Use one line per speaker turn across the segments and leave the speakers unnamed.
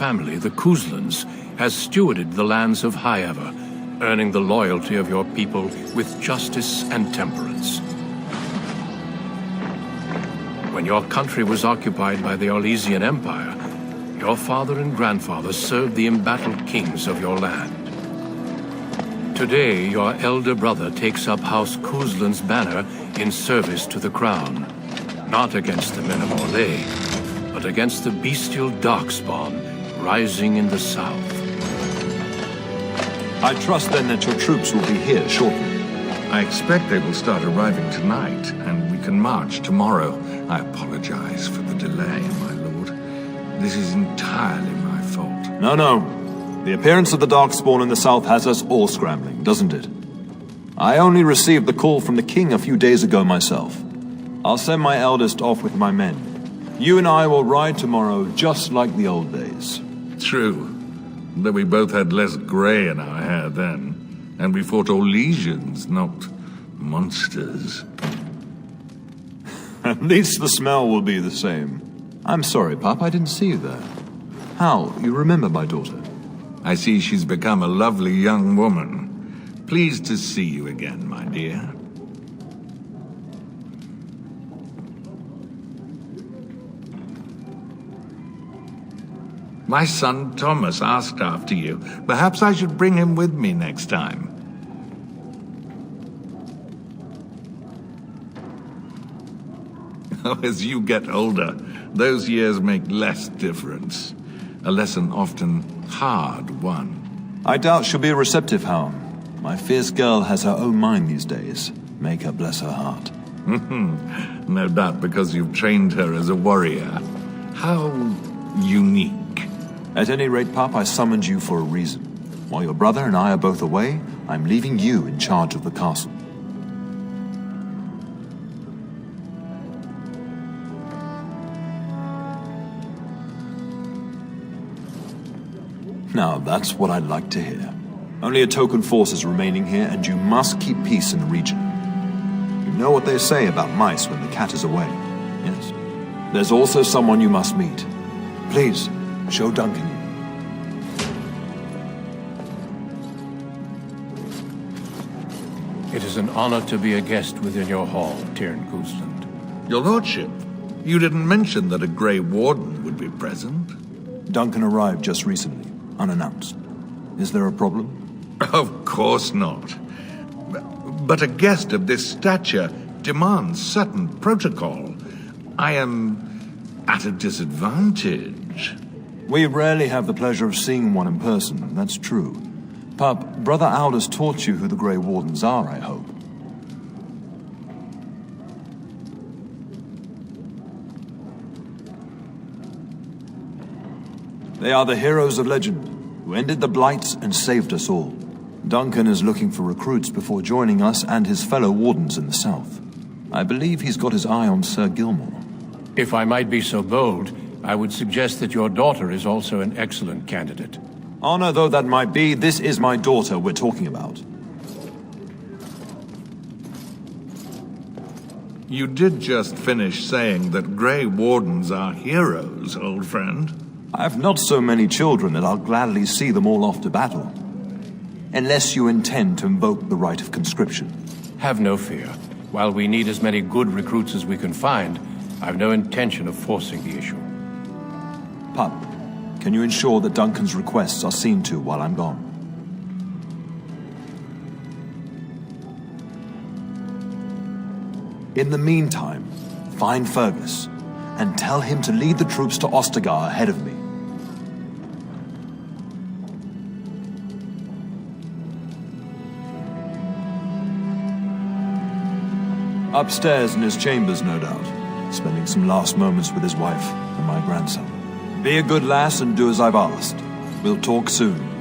family, the Couslands, has stewarded the lands of Highever, earning the loyalty of your people with justice and temperance. When your country was occupied by the Orlesian Empire, your father and grandfather served the embattled kings of your land. Today, your elder brother takes up House Cousland's banner in service to the crown, not against the men of Orlais, but against the bestial darkspawn rising in the south.
I trust then that your troops will be here shortly.
I expect they will start arriving tonight, and we can march tomorrow. I apologize for the delay, my lord. This is entirely my fault.
No. The appearance of the Darkspawn in the south has us all scrambling, doesn't it? I only received the call from the king a few days ago myself. I'll send my eldest off with my men. You and I will ride tomorrow just like the old days.
True. Though we both had less grey in our hair then. And we fought Orlesians, not monsters.
At least the smell will be the same. I'm sorry, Pop, I didn't see you there. How? You remember my daughter?
I see she's become a lovely young woman. Pleased to see you again, my dear. My son Thomas asked after you. Perhaps I should bring him with me next time. As you get older, those years make less difference. A lesson often hard won.
I doubt she'll be receptive, Howe. My fierce girl has her own mind these days. Make her bless her heart.
No doubt because you've trained her as a warrior. How unique.
At any rate, Pop, I summoned you for a reason. While your brother and I are both away, I'm leaving you in charge of the castle. Now, that's what I'd like to hear. Only a token force is remaining here, and you must keep peace in the region. You know what they say about mice when the cat is away, yes? There's also someone you must meet. Please, show Duncan.
It is an honor to be a guest within your hall, Ellyn Cousland.
Your lordship, you didn't mention that a Grey Warden would be present.
Duncan arrived just recently, unannounced. Is there a problem?
Of course not. But a guest of this stature demands certain protocol. I am at a disadvantage.
We rarely have the pleasure of seeing one in person, that's true. Pup, Brother Aldous taught you who the Grey Wardens are, I hope. They are the heroes of legend, who ended the Blights and saved us all. Duncan is looking for recruits before joining us and his fellow Wardens in the south. I believe he's got his eye on Sir Gilmore.
If I might be so bold, I would suggest that your daughter is also an excellent candidate.
Honor though that might be, this is my daughter we're talking about.
You did just finish saying that Grey Wardens are heroes, old friend.
I have not so many children that I'll gladly see them all off to battle. Unless you intend to invoke the right of conscription.
Have no fear. While we need as many good recruits as we can find, I've no intention of forcing the issue.
Pup, can you ensure that Duncan's requests are seen to while I'm gone? In the meantime, find Fergus, and tell him to lead the troops to Ostagar ahead of me. Upstairs in his chambers, no doubt, spending some last moments with his wife and my grandson. Be a good lass and do as I've asked. We'll talk soon.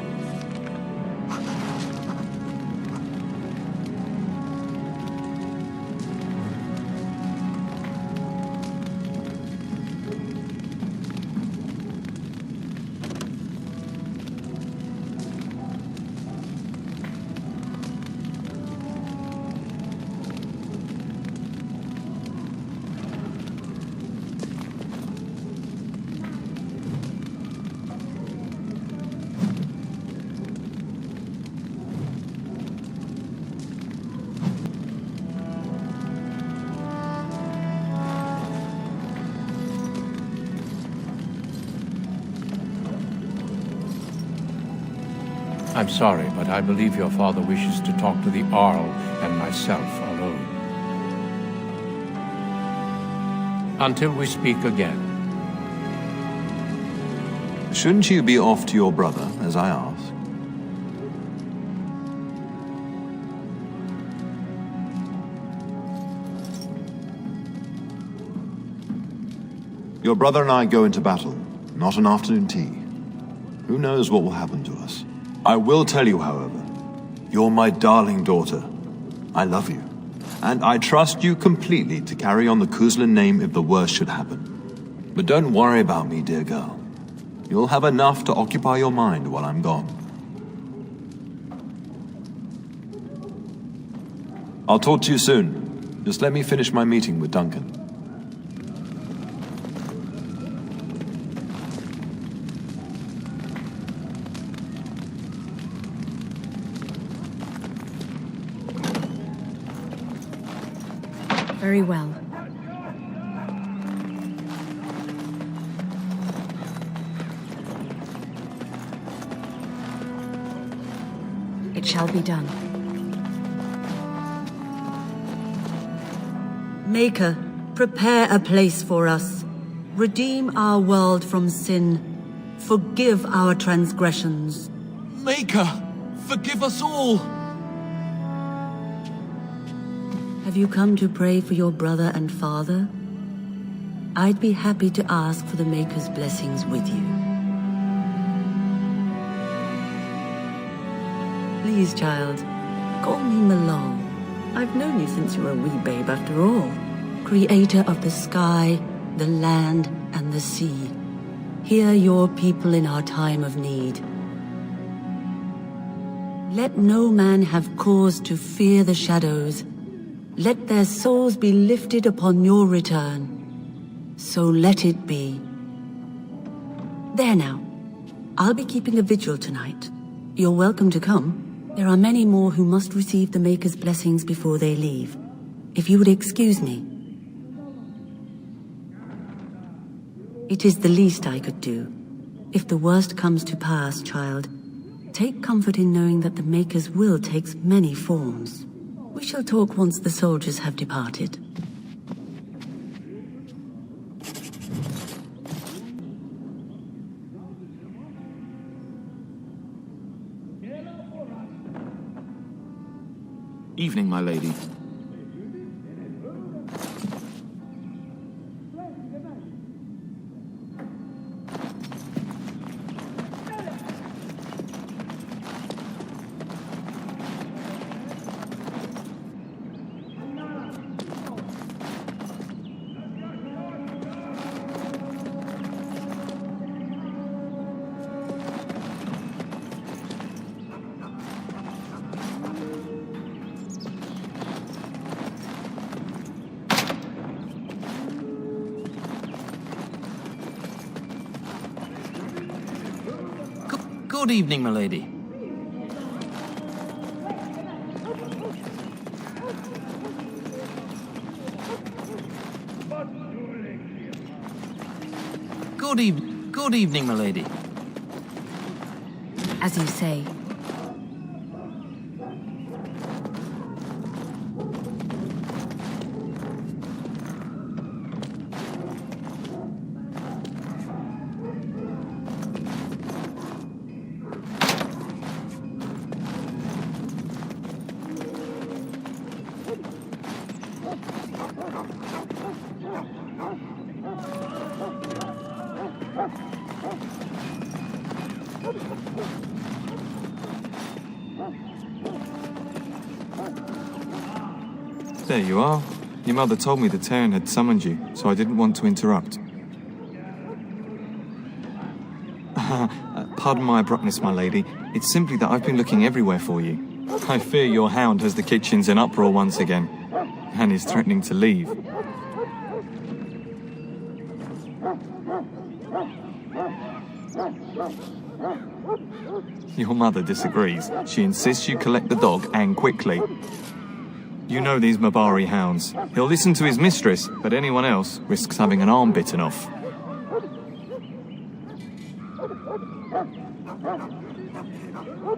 I'm sorry, but I believe your father wishes to talk to the Arl and myself alone. Until we speak again.
Shouldn't you be off to your brother, as I asked? Your brother and I go into battle, not an afternoon tea. Who knows what will happen to us? I will tell you, however, you're my darling daughter. I love you, and I trust you completely to carry on the Cousland name if the worst should happen. But don't worry about me, dear girl. You'll have enough to occupy your mind while I'm gone. I'll talk to you soon. Just let me finish my meeting with Duncan.
Very well. It shall be done.
Maker, prepare a place for us. Redeem our world from sin. Forgive our transgressions.
Maker, forgive us all!
Have you come to pray for your brother and father? I'd be happy to ask for the Maker's blessings with you. Please, child, call me Malone. I've known you since you were a wee babe after all. Creator of the sky, the land, and the sea. Hear your people in our time of need. Let no man have cause to fear the shadows. Let their souls be lifted upon your return. So let it be. There now. I'll be keeping a vigil tonight. You're welcome to come. There are many more who must receive the Maker's blessings before they leave. If you would excuse me. It is the least I could do. If the worst comes to pass, child, take comfort in knowing that the Maker's will takes many forms. We shall talk once the soldiers have departed.
Evening, my lady. Good evening, my lady. Good evening, my lady.
As you say.
There you are. Your mother told me the Terran had summoned you, so I didn't want to interrupt. Pardon my abruptness, my lady. It's simply that I've been looking everywhere for you. I fear your hound has the kitchens in uproar once again, and is threatening to leave. Your mother disagrees. She insists you collect the dog, and quickly. You know these Mabari hounds. He'll listen to his mistress, but anyone else risks having an arm bitten off.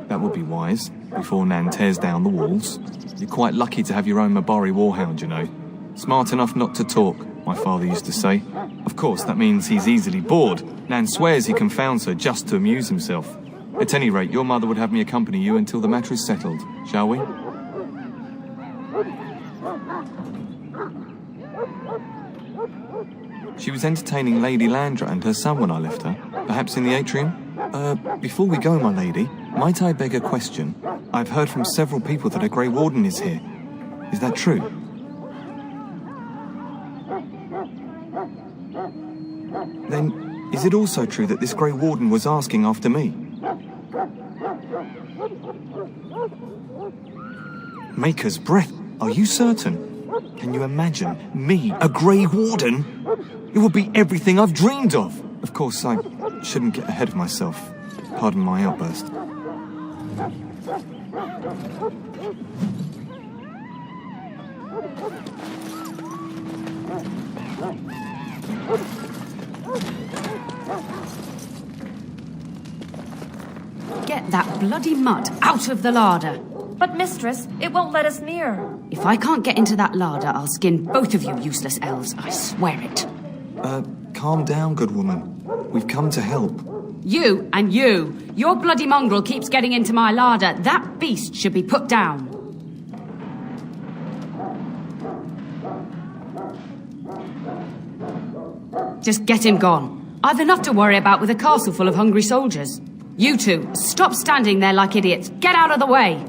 That would be wise, before Nan tears down the walls. You're quite lucky to have your own Mabari warhound, you know. Smart enough not to talk, my father used to say. Of course, that means he's easily bored. Nan swears he confounds her just to amuse himself. At any rate, your mother would have me accompany you until the matter is settled, shall we? She was entertaining Lady Landra and her son when I left her. Perhaps in the atrium? Before we go, my lady, might I beg a question? I've heard from several people that a Grey Warden is here. Is that true? Then, is it also true that this Grey Warden was asking after me? Maker's breath, are you certain? Can you imagine me, a Grey Warden? It would be everything I've dreamed of. Of course, I shouldn't get ahead of myself. Pardon my outburst.
Get that bloody mutt out of the larder.
But, mistress, it won't let us near.
If I can't get into that larder, I'll skin both of you useless elves, I swear it.
Calm down, good woman. We've come to help.
You and you. Your bloody mongrel keeps getting into my larder. That beast should be put down. Just get him gone. I've enough to worry about with a castle full of hungry soldiers. You two, stop standing there like idiots. Get out of the way.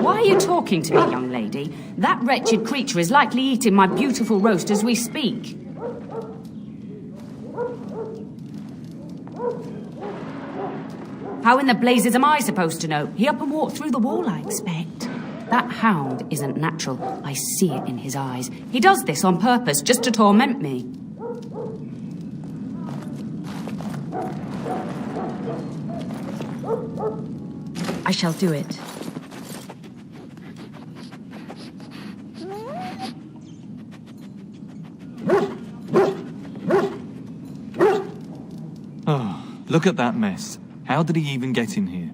Why are you talking to me, young lady? That wretched creature is likely eating my beautiful roast as we speak. How in the blazes am I supposed to know? He up and walked through the wall, I expect. That hound isn't natural. I see it in his eyes. He does this on purpose, just to torment me.
I shall do it.
Oh, look at that mess. How did he even get in here?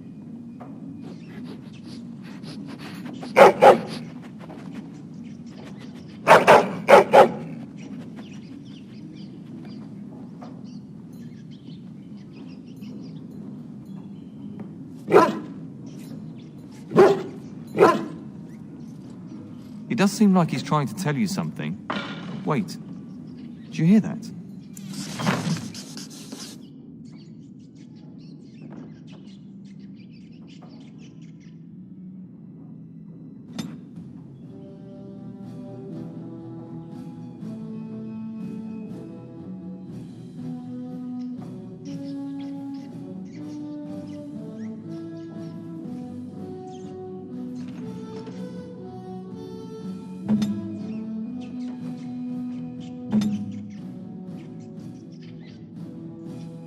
It does seem like he's trying to tell you something. Wait, did you hear that?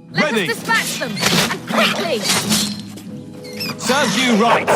Let us dispatch them, and quickly!
Serves you right!